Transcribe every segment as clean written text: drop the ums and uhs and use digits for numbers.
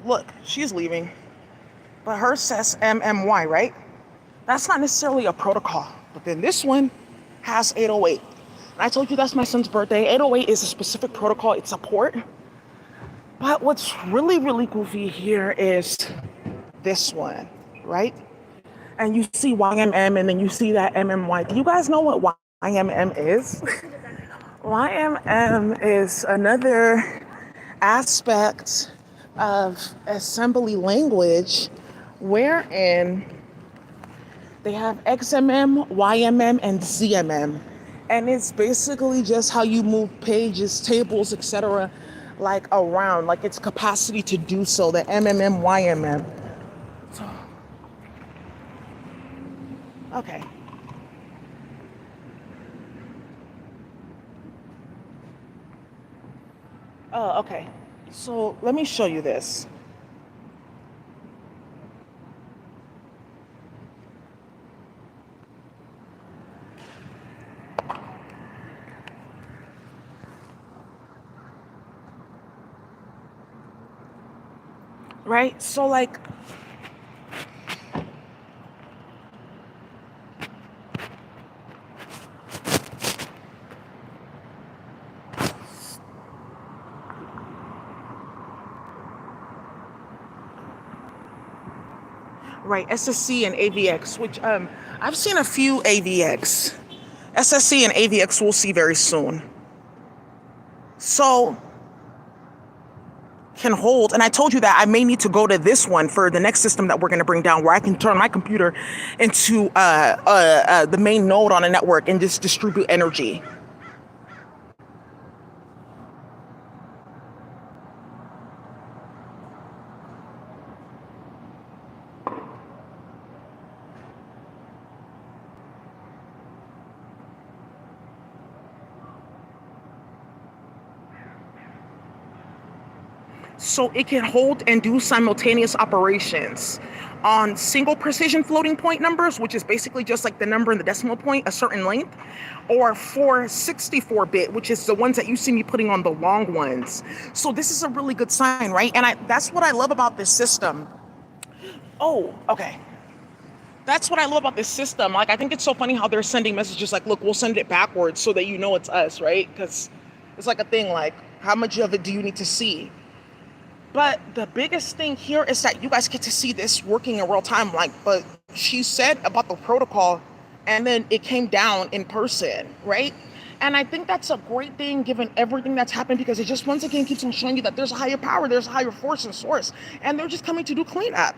look, she's leaving, but hers says MMY, right? That's not necessarily a protocol. But then this one has 808. And I told you that's my son's birthday. 808 is a specific protocol, it's a port. But what's really, really goofy here is this one, right? And you see YMM and then you see that MMY. Do you guys know what YMM is? YMM is another aspect of assembly language wherein they have XMM, YMM, and ZMM. And it's basically just how you move pages, tables, etc., like around, like its capacity to do so, the MMM, YMM. So, okay. Oh, okay. So let me show you this. Right? So like right, SSC and AVX, which I've seen a few AVX. SSC and AVX we'll see very soon. So can hold, and I told you that I may need to go to this one for the next system that we're going to bring down, where I can turn my computer into the main node on a network and just distribute energy. So it can hold and do simultaneous operations on single precision floating point numbers, which is basically just like the number in the decimal point, a certain length, or for 64-bit, which is the ones that you see me putting on the long ones. So this is a really good sign, right? And that's what I love about this system. Oh, okay. That's what I love about this system. Like, I think it's so funny how they're sending messages like, look, we'll send it backwards so that you know it's us, right? Because it's like a thing like, how much of it do you need to see? But the biggest thing here is that you guys get to see this working in real time. Like, but she said about the protocol, and then it came down in person, right? And I think that's a great thing given everything that's happened, because it just once again keeps on showing you that there's a higher power, there's a higher force and source, and they're just coming to do cleanup.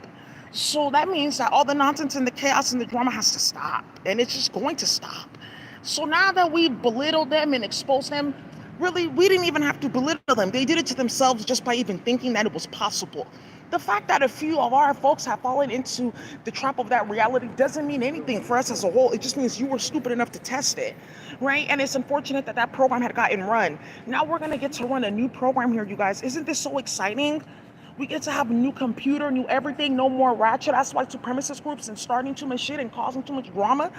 So that means that all the nonsense and the chaos and the drama has to stop, and it's just going to stop. So now that we belittled them and exposed them, really, we didn't even have to belittle them. They did it to themselves just by even thinking that it was possible. The fact that a few of our folks have fallen into the trap of that reality doesn't mean anything for us as a whole. It just means you were stupid enough to test it, right? And it's unfortunate that that program had gotten run. Now we're going to get to run a new program here, you guys. Isn't this so exciting? We get to have a new computer, new everything, no more ratchet ass white supremacist groups and starting too much shit and causing too much drama,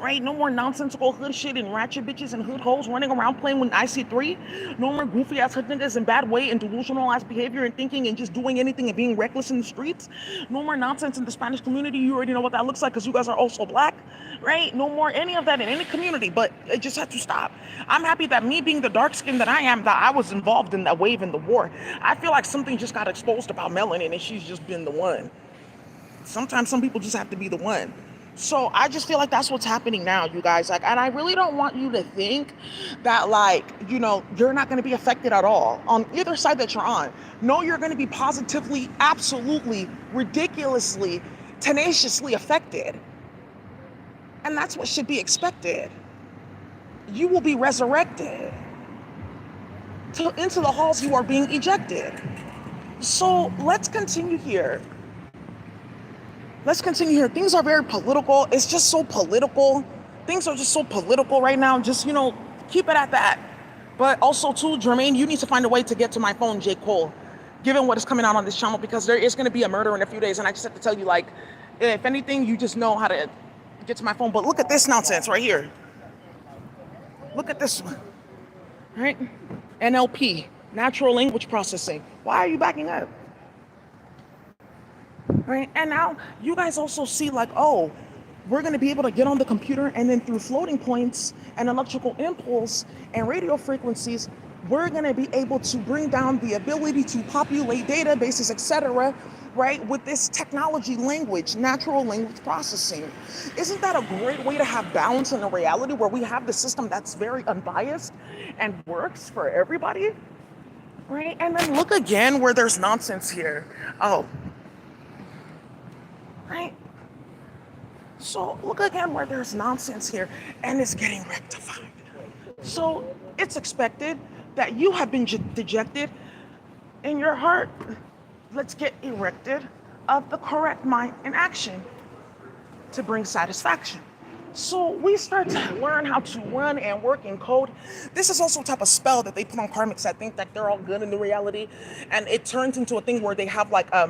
right? No more nonsensical hood shit and ratchet bitches and hood hoes running around playing with IC3. No more goofy ass hood niggas in bad way and delusional ass behavior and thinking and just doing anything and being reckless in the streets. No more nonsense in the Spanish community. You already know what that looks like because you guys are also black, right? No more any of that in any community, but it just had to stop. I'm happy that me being the dark skin that I am, that I was involved in that wave in the war. I feel like something just got exposed about melanin and she's just been the one. Sometimes some people just have to be the one. So I just feel like that's what's happening now, you guys. Like, and I really don't want you to think that, like, you know, you're not going to be affected at all on either side that you're on. No, you're going to be positively, absolutely, ridiculously, tenaciously affected. And that's what should be expected. You will be resurrected into the halls you are being ejected. So let's continue here. Things are very political. It's just so political. Things are just so political right now. Just, you know, keep it at that. But also, too, Jermaine, you need to find a way to get to my phone, J. Cole, given what is coming out on this channel, because there is going to be a murder in a few days. And I just have to tell you, like, if anything, you just know how to get to my phone. But look at this nonsense right here. Look at this one, right? NLP, natural language processing. Why are you backing up? right? And now you guys also see like, oh, we're going to be able to get on the computer, and then through floating points and electrical impulse and radio frequencies, we're going to be able to bring down the ability to populate databases, etc., right, with this technology language, natural language processing. Isn't that a great way to have balance in a reality where we have the system that's very unbiased and works for everybody? Right? And then look again where there's nonsense here. Oh, right? So look again where there's nonsense here, and it's getting rectified. So it's expected that you have been dejected in your heart. Let's get erected of the correct mind in action to bring satisfaction. So we start to learn how to run and work in code. This is also a type of spell that they put on karmics that think that they're all good in the reality, and it turns into a thing where they have like a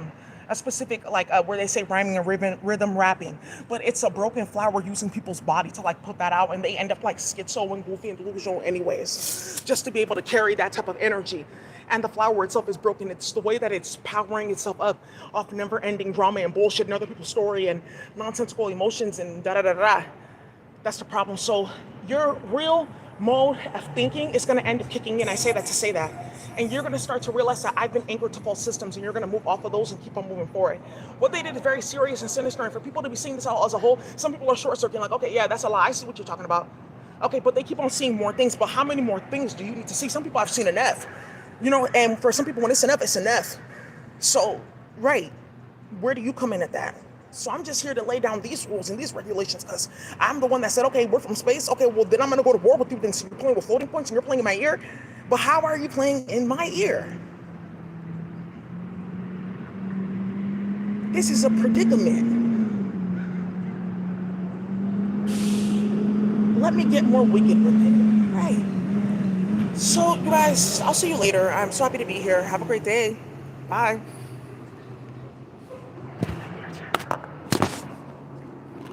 specific where they say rhyming and rhythm rapping, but it's a broken flower using people's body to like put that out, and they end up like schizo and goofy and delusional anyways, just to be able to carry that type of energy. And the flower itself is broken. It's the way that it's powering itself up off never-ending drama and bullshit and other people's story and nonsensical emotions and da da da da. That's the problem. So your real mode of thinking is going to end up kicking in. I say that to say that. And you're going to start to realize that I've been anchored to false systems, and you're going to move off of those and keep on moving forward. What they did is very serious and sinister. And for people to be seeing this all as a whole, some people are short-circuiting like, okay, yeah, that's a lie. I see what you're talking about. Okay, but they keep on seeing more things. But how many more things do you need to see? Some people have seen enough. And for some people, when it's enough, it's enough. So, right, where do you come in at that? So I'm just here to lay down these rules and these regulations because I'm the one that said, okay, we're from space. Okay, well, then I'm going to go to war with you. Then so you're playing with floating points and you're playing in my ear. But how are you playing in my ear? This is a predicament. Let me get more wicked with it. Right. So, you guys, I'll see you later. I'm so happy to be here. Have a great day. Bye.